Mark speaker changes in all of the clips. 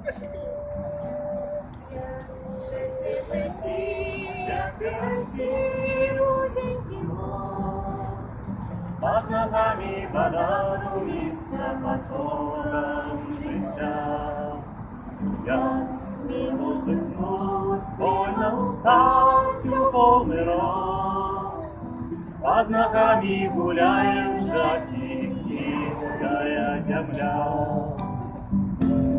Speaker 1: Як красивый мост, под ногами вода румится потоком життя. Як сміло блиснуть, вольно устать у полный рост, под ногами гуляет жаки низкая земля.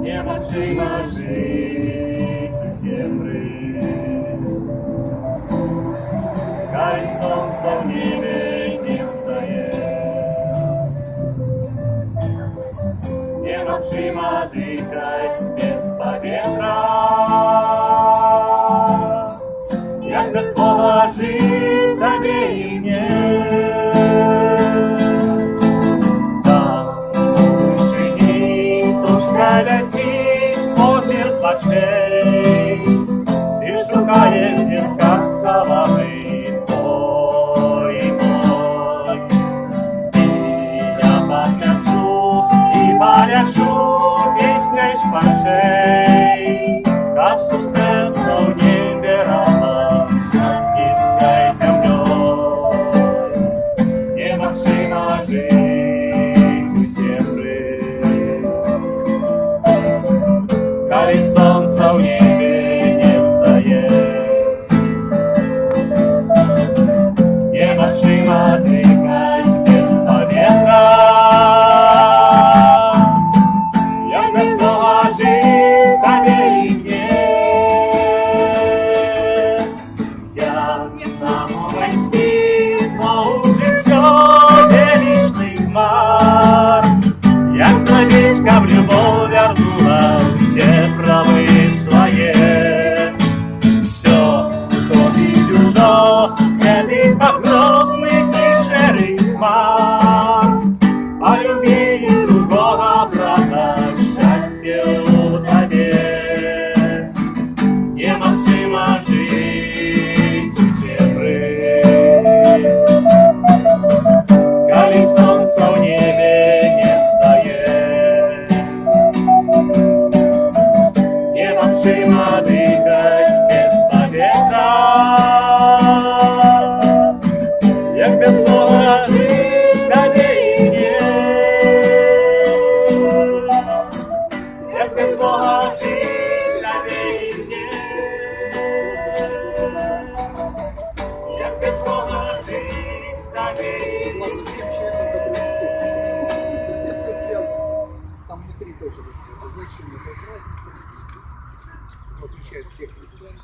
Speaker 1: Неможимо жить в темры, кай солнце в небе не стоит. Неможимо дыхать без поветра, як без Бога жить тебе и мне. Летить озер плачей, ты шукаешь в песках головы твой мой. И я подгляжу и поляжу песней шпашей, как сустреться в небе рано над низкой землей. Неможимо жить в темры, кай солнца в небе не стоит. Неможимо дыхать без поветра, як без Бога жизнь тебе и мне. Я на мой сил уже все величных мар, як злодейска в любовь вернула все правы свои. Все, кто чужо, этих погрозных и шерых хмар, полюби другого брата, счастье у тебе. Неможимо жить в темры, коли солнце в небе не стоит. Неможимо дыхать без поветра, як без Бога жизнь тебе и мне. Як без Бога жизнь тебе и мне. Як без Бога жизнь тебе и мне.
Speaker 2: Ладно, с тем человеком, который я все сделал, там внутри тоже значение поправить. Отмечают всех христиан.